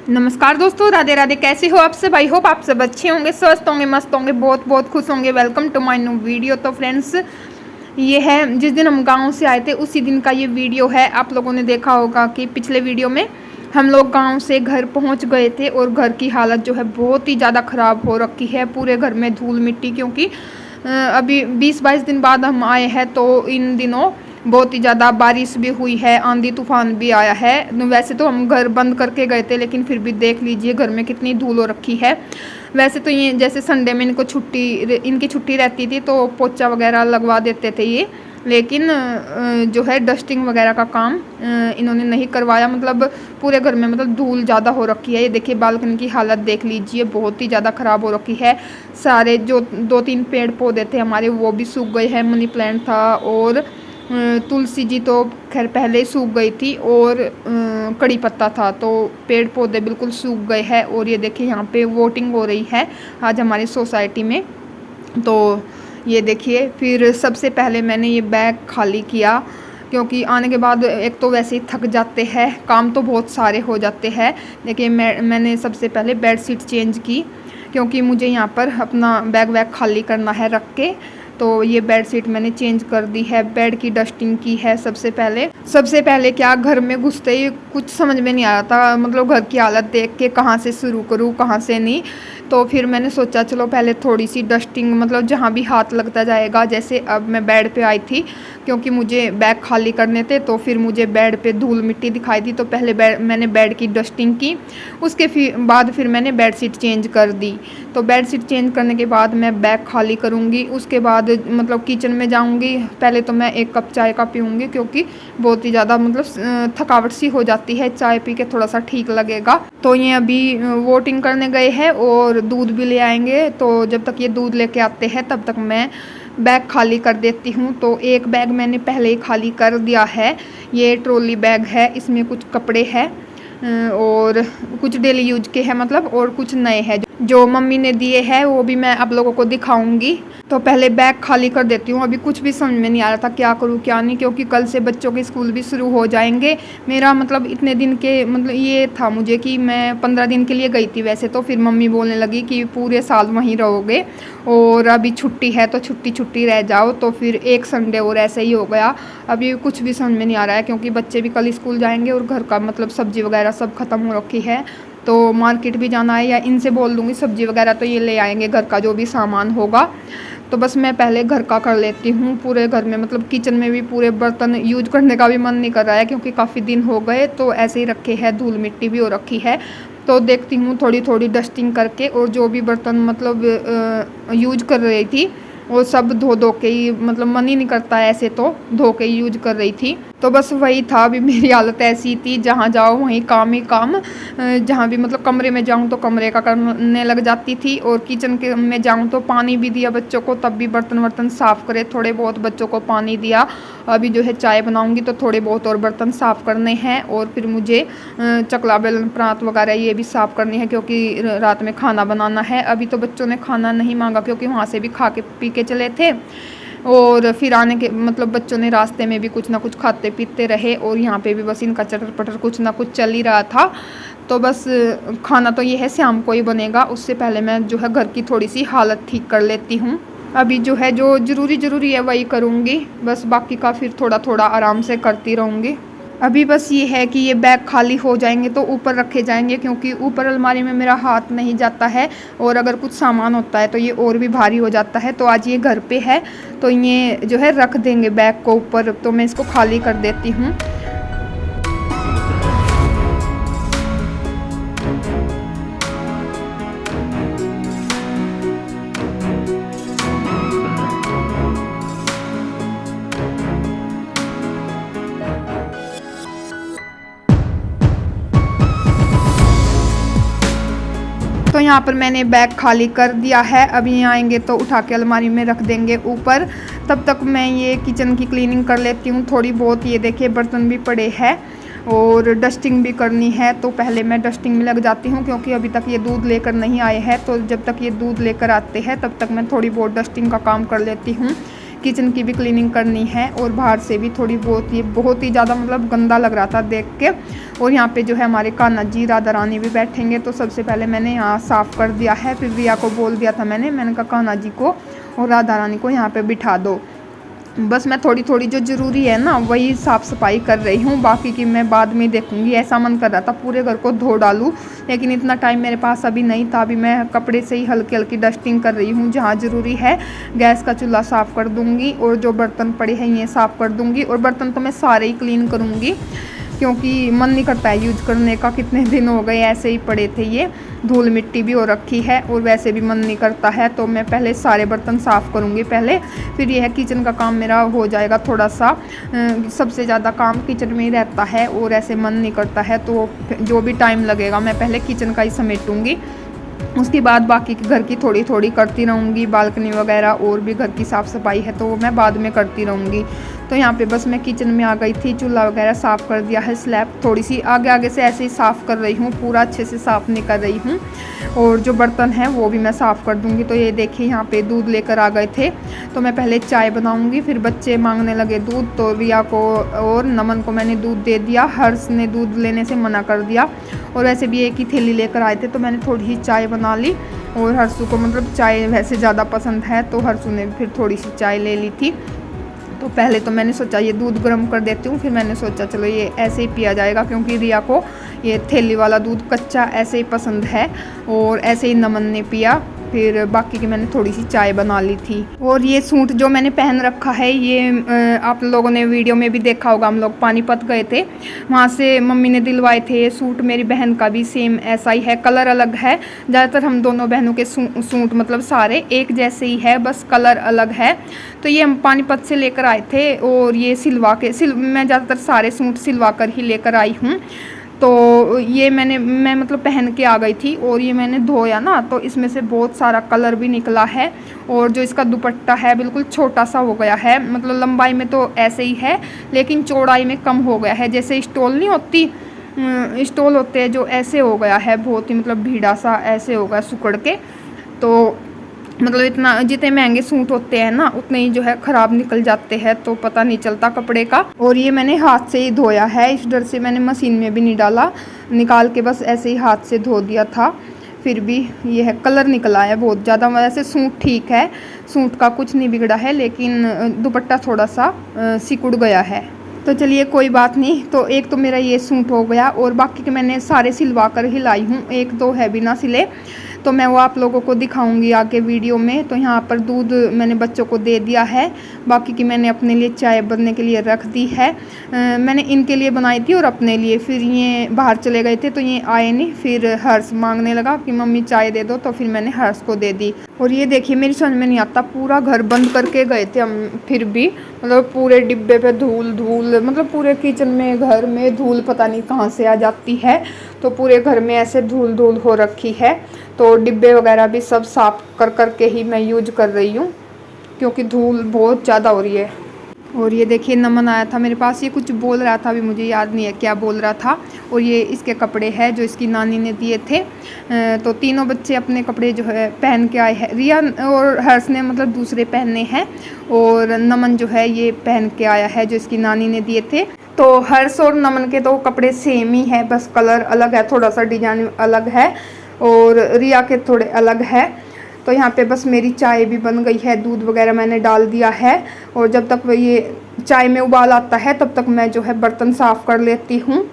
नमस्कार दोस्तों, राधे राधे। कैसे हो आप सब? आई होप आप सब अच्छे होंगे, स्वस्थ होंगे, मस्त होंगे, बहुत बहुत खुश होंगे। Welcome to my new video. तो फ्रेंड्स, ये है जिस दिन हम गांव से आए थे उसी दिन का ये वीडियो है। आप लोगों ने देखा होगा कि पिछले वीडियो में हम लोग गांव से घर पहुंच गए थे और घर की हालत जो है बहुत ही ज़्यादा ख़राब हो रखी है। पूरे घर में धूल मिट्टी, क्योंकि अभी 20-22 दिन बाद हम आए हैं, तो इन दिनों बहुत ही ज़्यादा बारिश भी हुई है, आंधी तूफान भी आया है। वैसे तो हम घर बंद करके गए थे, लेकिन फिर भी देख लीजिए घर में कितनी धूल हो रखी है। वैसे तो ये जैसे संडे में इनकी छुट्टी रहती थी तो पोछा वगैरह लगवा देते थे ये, लेकिन जो है डस्टिंग वगैरह का काम इन्होंने नहीं करवाया। मतलब पूरे घर में मतलब धूल ज़्यादा हो रखी है। ये देखिए बालकनी की हालत देख लीजिए, बहुत ही ज़्यादा ख़राब हो रखी है। सारे जो 2-3 पेड़ पौधे थे हमारे वो भी सूख गए हैं। मनी प्लांट था और तुलसी जी तो खैर पहले ही सूख गई थी, और कड़ी पत्ता था, तो पेड़ पौधे बिल्कुल सूख गए हैं। और ये देखिए यहाँ पे वोटिंग हो रही है आज हमारी सोसाइटी में। तो ये देखिए, फिर सबसे पहले मैंने ये बैग खाली किया, क्योंकि आने के बाद एक तो वैसे ही थक जाते हैं, काम तो बहुत सारे हो जाते हैं। देखिए मैंने सबसे पहले बेड शीट चेंज की, क्योंकि मुझे यहाँ पर अपना बैग वैग खाली करना है रख के। तो ये बेड शीट मैंने चेंज कर दी है, बेड की डस्टिंग की है। सबसे पहले क्या, घर में घुसते ही कुछ समझ में नहीं आ रहा था, मतलब घर की हालत देख के कहाँ से शुरू करूँ कहाँ से नहीं। तो फिर मैंने सोचा चलो पहले थोड़ी सी डस्टिंग, मतलब जहाँ भी हाथ लगता जाएगा। जैसे अब मैं बेड पे आई थी, क्योंकि मुझे बैग खाली करने थे, तो फिर मुझे बेड पे धूल मिट्टी दिखाई दी, तो पहले मैंने बेड की डस्टिंग की। उसके बाद फिर मैंने बेड शीट चेंज कर दी। तो बेड शीट चेंज करने के बाद मैं बैग खाली करूँगी। उसके बाद मतलब किचन में जाऊँगी। पहले तो मैं 1 कप चाय का पीऊँगी, क्योंकि बहुत ही ज़्यादा मतलब थकावट सी हो जाती है, चाय पी के थोड़ा सा ठीक लगेगा। तो ये अभी वोटिंग करने गए हैं और दूध भी ले आएंगे, तो जब तक ये दूध लेके आते हैं तब तक मैं बैग खाली कर देती हूँ। तो एक बैग मैंने पहले ही खाली कर दिया है। ये ट्रॉली बैग है, इसमें कुछ कपड़े हैं और कुछ डेली यूज के हैं मतलब, और कुछ नए हैं जो मम्मी ने दिए हैं, वो भी मैं आप लोगों को दिखाऊंगी। तो पहले बैग खाली कर देती हूँ। अभी कुछ भी समझ में नहीं आ रहा था क्या करूँ क्या नहीं, क्योंकि कल से बच्चों के स्कूल भी शुरू हो जाएंगे। मेरा मतलब इतने दिन के मतलब ये था मुझे कि मैं 15 दिन के लिए गई थी वैसे तो, फिर मम्मी बोलने लगी कि पूरे साल वहीं रहोगे और अभी छुट्टी है तो छुट्टी रह जाओ। तो फिर एक संडे और ऐसे ही हो गया। अभी कुछ भी समझ में नहीं आ रहा है, क्योंकि बच्चे भी कल स्कूल जाएंगे और घर का मतलब सब्जी वगैरह सब खत्म हो रखी है। तो मार्केट भी जाना है, या इनसे बोल दूँगी सब्जी वगैरह तो ये ले आएंगे, घर का जो भी सामान होगा। तो बस मैं पहले घर का कर लेती हूँ। पूरे घर में मतलब किचन में भी पूरे बर्तन यूज करने का भी मन नहीं कर रहा है, क्योंकि काफ़ी दिन हो गए तो ऐसे ही रखे हैं, धूल मिट्टी भी हो रखी है। तो देखती हूँ थोड़ी थोड़ी डस्टिंग करके, और जो भी बर्तन मतलब यूज कर रही थी वो सब धो के ही, मतलब मन ही नहीं करता है ऐसे, तो धो के ही यूज कर रही थी। तो बस वही था। अभी मेरी हालत ऐसी थी, जहाँ जाओ वहीं काम ही काम। जहाँ भी मतलब कमरे में जाऊँ तो कमरे का करने लग जाती थी, और किचन के में जाऊँ तो पानी भी दिया बच्चों को, तब भी बर्तन वर्तन साफ़ करे, थोड़े बहुत बच्चों को पानी दिया। अभी जो है चाय बनाऊँगी तो थोड़े बहुत और बर्तन साफ़ करने हैं, और फिर मुझे चकला बेलन प्रांत वगैरह ये भी साफ़ करनी है, क्योंकि रात में खाना बनाना है। अभी तो बच्चों ने खाना नहीं मांगा, क्योंकि वहाँ से भी खा के पी के चले थे, और फिर आने के मतलब बच्चों ने रास्ते में भी कुछ ना कुछ खाते पीते रहे, और यहाँ पे भी बस इनका चटर पटर कुछ ना कुछ चल ही रहा था। तो बस खाना तो ये है शाम को ही बनेगा, उससे पहले मैं जो है घर की थोड़ी सी हालत ठीक कर लेती हूँ। अभी जो है जो ज़रूरी है वही करूँगी, बस बाकी का फिर थोड़ा थोड़ा आराम से करती रहूँगी। अभी बस ये है कि ये बैग खाली हो जाएंगे तो ऊपर रखे जाएंगे, क्योंकि ऊपर अलमारी में मेरा हाथ नहीं जाता है, और अगर कुछ सामान होता है तो ये और भी भारी हो जाता है। तो आज ये घर पे है तो ये जो है रख देंगे बैग को ऊपर, तो मैं इसको खाली कर देती हूँ। तो यहाँ पर मैंने बैग खाली कर दिया है। अभी यहाँ आएंगे तो उठा के अलमारी में रख देंगे ऊपर। तब तक मैं ये किचन की क्लीनिंग कर लेती हूँ थोड़ी बहुत। ये देखिए बर्तन भी पड़े हैं और डस्टिंग भी करनी है, तो पहले मैं डस्टिंग में लग जाती हूँ, क्योंकि अभी तक ये दूध लेकर नहीं आए हैं। तो जब तक ये दूध लेकर आते हैं तब तक मैं थोड़ी बहुत डस्टिंग का काम कर लेती हूँ, किचन की भी क्लीनिंग करनी है और बाहर से भी थोड़ी बहुत। ये बहुत ही ज़्यादा मतलब गंदा लग रहा था देख के। और यहाँ पे जो है हमारे कान्हा जी राधा रानी भी बैठेंगे, तो सबसे पहले मैंने यहाँ साफ़ कर दिया है। फिर रिया को बोल दिया था मैंने कहा कान्हा जी को और राधा रानी को यहाँ पे बिठा दो। बस मैं थोड़ी थोड़ी जो ज़रूरी है ना वही साफ़ सफाई कर रही हूँ, बाकी की मैं बाद में देखूँगी। ऐसा मन कर रहा था पूरे घर को धो डालूँ, लेकिन इतना टाइम मेरे पास अभी नहीं था। अभी मैं कपड़े से ही हल्की हल्की डस्टिंग कर रही हूँ, जहाँ ज़रूरी है गैस का चूल्हा साफ़ कर दूँगी और जो बर्तन पड़े हैं ये साफ़ कर दूँगी। और बर्तन तो मैं सारे ही क्लीन करूँगी, क्योंकि मन नहीं करता है यूज करने का। कितने दिन हो गए ऐसे ही पड़े थे, ये धूल मिट्टी भी हो रखी है और वैसे भी मन नहीं करता है। तो मैं पहले सारे बर्तन साफ़ करूँगी पहले, फिर यह किचन का काम मेरा हो जाएगा थोड़ा सा। सबसे ज़्यादा काम किचन में ही रहता है और ऐसे मन नहीं करता है, तो जो भी टाइम लगेगा मैं पहले किचन का ही समेटूँगी। उसके बाद बाकी के घर की थोड़ी थोड़ी करती रहूँगी, बालकनी वगैरह और भी घर की साफ़ सफाई है तो वो मैं बाद में करती रहूँगी। तो यहाँ पे बस मैं किचन में आ गई थी, चूल्हा वगैरह साफ़ कर दिया है। स्लैब थोड़ी सी आगे आगे से ऐसे ही साफ़ कर रही हूँ, पूरा अच्छे से साफ़ नहीं कर रही हूँ। और जो बर्तन हैं वो भी मैं साफ़ कर दूँगी। तो ये देखिए यहाँ पे दूध लेकर आ गए थे, तो मैं पहले चाय बनाऊँगी। फिर बच्चे मांगने लगे दूध, तो रिया को और नमन को मैंने दूध दे दिया। हर्ष ने दूध लेने से मना कर दिया, और वैसे भी एक ही थैली लेकर आए थे तो मैंने थोड़ी ही चाय बना ली। और हर्षू को मतलब चाय वैसे ज़्यादा पसंद है, तो हर्षू ने फिर थोड़ी सी चाय ले ली थी। तो पहले तो मैंने सोचा ये दूध गर्म कर देती हूँ, फिर मैंने सोचा चलो ये ऐसे ही पिया जाएगा, क्योंकि रिया को ये थैली वाला दूध कच्चा ऐसे ही पसंद है। और ऐसे ही नमन ने पिया। फिर बाकी की मैंने थोड़ी सी चाय बना ली थी। और ये सूट जो मैंने पहन रखा है ये आप लोगों ने वीडियो में भी देखा होगा, हम लोग पानीपत गए थे, वहाँ से मम्मी ने दिलवाए थे। ये सूट मेरी बहन का भी सेम ऐसा ही है, कलर अलग है। ज़्यादातर हम दोनों बहनों के सूट मतलब सारे एक जैसे ही है, बस कलर अलग है। तो ये हम पानीपत से लेकर आए थे और ये मैं ज़्यादातर सारे सूट सिलवा कर ही लेकर आई हूँ। तो ये मैं मतलब पहन के आ गई थी, और ये मैंने धोया ना तो इसमें से बहुत सारा कलर भी निकला है। और जो इसका दुपट्टा है बिल्कुल छोटा सा हो गया है, मतलब लंबाई में तो ऐसे ही है लेकिन चौड़ाई में कम हो गया है। जैसे स्टोल नहीं होती, स्टोल होते हैं जो, ऐसे हो गया है बहुत ही मतलब भीड़ा सा ऐसे हो गया सुकड़ के। तो मतलब इतना जितने महंगे सूट होते हैं ना उतने ही जो है ख़राब निकल जाते हैं, तो पता नहीं चलता कपड़े का। और ये मैंने हाथ से ही धोया है, इस डर से मैंने मशीन में भी नहीं डाला, निकाल के बस ऐसे ही हाथ से धो दिया था। फिर भी ये है कलर निकला है बहुत ज़्यादा। वैसे सूट ठीक है, सूट का कुछ नहीं बिगड़ा है, लेकिन दुपट्टा थोड़ा सा सिकुड़ गया है। तो चलिए कोई बात नहीं। तो एक तो मेरा ये सूट हो गया, और बाकी के मैंने सारे सिलवा कर ही लाई हूँ, एक दो है बिना सिले, तो मैं वो आप लोगों को दिखाऊंगी आगे वीडियो में। तो यहाँ पर दूध मैंने बच्चों को दे दिया है, बाकी की मैंने अपने लिए चाय बनने के लिए रख दी है। मैंने इनके लिए बनाई थी और अपने लिए। फिर ये बाहर चले गए थे तो ये आए नहीं, फिर हर्ष मांगने लगा कि मम्मी चाय दे दो, तो फिर मैंने हर्ष को दे दी। और ये देखिए मेरी समझ में नहीं आता, पूरा घर बंद करके गए थे हम, फिर भी मतलब पूरे डिब्बे पे धूल धूल, मतलब पूरे किचन में घर में धूल पता नहीं कहाँ से आ जाती है। तो पूरे घर में ऐसे धूल धूल हो रखी है, तो डिब्बे वगैरह भी सब साफ कर करके ही मैं यूज कर रही हूँ, क्योंकि धूल बहुत ज़्यादा हो रही है। और ये देखिए नमन आया था मेरे पास, ये कुछ बोल रहा था, अभी मुझे याद नहीं है क्या बोल रहा था। और ये इसके कपड़े हैं जो इसकी नानी ने दिए थे। तो तीनों बच्चे अपने कपड़े जो है पहन के आए हैं। रिया और हर्ष ने मतलब दूसरे पहने हैं, और नमन जो है ये पहन के आया है जो इसकी नानी ने दिए थे। तो हर्ष और नमन के तो कपड़े सेम ही है, बस कलर अलग है, थोड़ा सा डिजाइन अलग है, और रिया के थोड़े अलग है। तो यहाँ पे बस मेरी चाय भी बन गई है, दूध वगैरह मैंने डाल दिया है। और जब तक ये चाय में उबाल आता है तब तक मैं जो है बर्तन साफ़ कर लेती हूँ,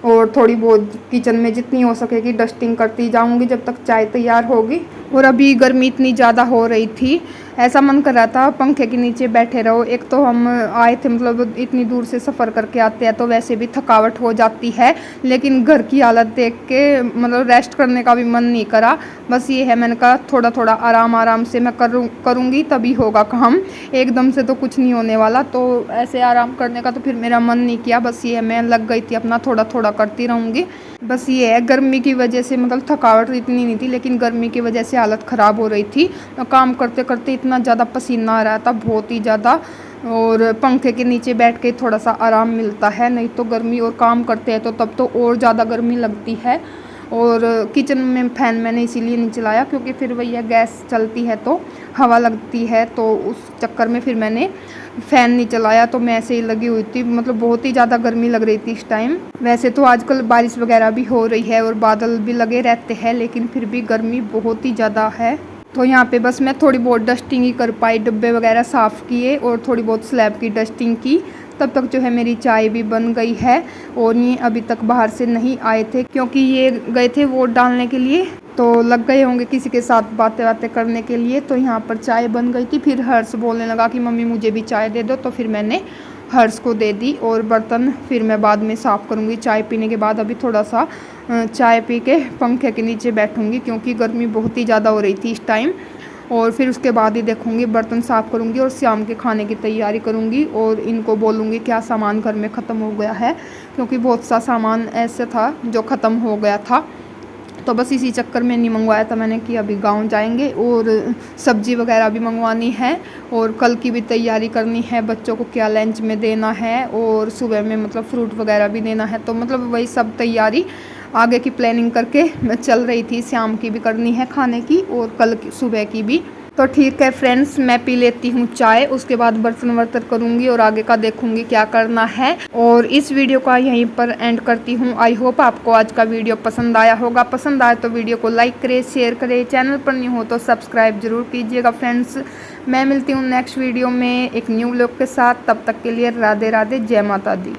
और थोड़ी बहुत किचन में जितनी हो सकेगी डस्टिंग करती जाऊँगी जब तक चाय तैयार होगी। और अभी गर्मी इतनी ज़्यादा हो रही थी, ऐसा मन कर रहा था पंखे के नीचे बैठे रहो। एक तो हम आए थे मतलब इतनी दूर से सफ़र करके आते हैं तो वैसे भी थकावट हो जाती है, लेकिन घर की हालत देख के मतलब रेस्ट करने का भी मन नहीं करा। बस ये है, मैंने कहा थोड़ा थोड़ा आराम से मैं करूँगी तभी होगा काम, एकदम से तो कुछ नहीं होने वाला। तो ऐसे आराम करने का तो फिर मेरा मन नहीं किया, बस ये है मैं लग गई थी अपना थोड़ा थोड़ा करती रहूँगी। बस ये है गर्मी की वजह से मतलब थकावट इतनी नहीं थी, लेकिन गर्मी की वजह से हालत ख़राब हो रही थी। काम करते करते इतना ज़्यादा पसीना आ रहा था, बहुत ही ज़्यादा। और पंखे के नीचे बैठ के थोड़ा सा आराम मिलता है, नहीं तो गर्मी और काम करते हैं तो तब तो और ज़्यादा गर्मी लगती है। और किचन में फ़ैन मैंने इसीलिए नहीं चलाया क्योंकि फिर भैया गैस चलती है तो हवा लगती है, तो उस चक्कर में फिर मैंने फ़ैन नहीं चलाया। तो मैं ऐसे ही लगी हुई थी, मतलब बहुत ही ज़्यादा गर्मी लग रही थी इस टाइम। वैसे तो आजकल बारिश वगैरह भी हो रही है और बादल भी लगे रहते हैं, लेकिन फिर भी गर्मी बहुत ही ज़्यादा है। तो यहाँ पे बस मैं थोड़ी बहुत डस्टिंग ही कर पाई, डब्बे वगैरह साफ़ किए और थोड़ी बहुत स्लैब की डस्टिंग की। तब तक जो है मेरी चाय भी बन गई है और ये अभी तक बाहर से नहीं आए थे क्योंकि ये गए थे वोट डालने के लिए, तो लग गए होंगे किसी के साथ बातें बातें करने के लिए। तो यहाँ पर चाय बन गई थी, फिर हर्ष बोलने लगा कि मम्मी मुझे भी चाय दे दो, तो फिर मैंने हर्ष को दे दी। और बर्तन फिर मैं बाद में साफ़ करूँगी चाय पीने के बाद। अभी थोड़ा सा चाय पी के पंखे के नीचे बैठूँगी क्योंकि गर्मी बहुत ही ज़्यादा हो रही थी इस टाइम। और फिर उसके बाद ही देखूँगी, बर्तन साफ़ करूँगी और शाम के खाने की तैयारी करूँगी और इनको बोलूँगी क्या सामान घर में ख़त्म हो गया है, क्योंकि बहुत सा सामान ऐसे था जो ख़त्म हो गया था। तो बस इसी चक्कर में नहीं मंगवाया था मैंने कि अभी गांव जाएंगे और सब्ज़ी वगैरह भी मंगवानी है और कल की भी तैयारी करनी है, बच्चों को क्या लंच में देना है और सुबह में मतलब फ्रूट वगैरह भी देना है। तो मतलब वही सब तैयारी आगे की प्लानिंग करके मैं चल रही थी। शाम की भी करनी है खाने की और कल की सुबह की भी। तो ठीक है फ्रेंड्स, मैं पी लेती हूँ चाय, उसके बाद बर्तन वर्तन करूँगी और आगे का देखूँगी क्या करना है। और इस वीडियो का यहीं पर एंड करती हूँ। आई होप आपको आज का वीडियो पसंद आया होगा। पसंद आए तो वीडियो को लाइक करें, शेयर करें, चैनल पर नहीं हो तो सब्सक्राइब जरूर कीजिएगा फ्रेंड्स। मैं मिलती हूँ नेक्स्ट वीडियो में एक न्यू लुक के साथ। तब तक के लिए राधे राधे, जय माता दी।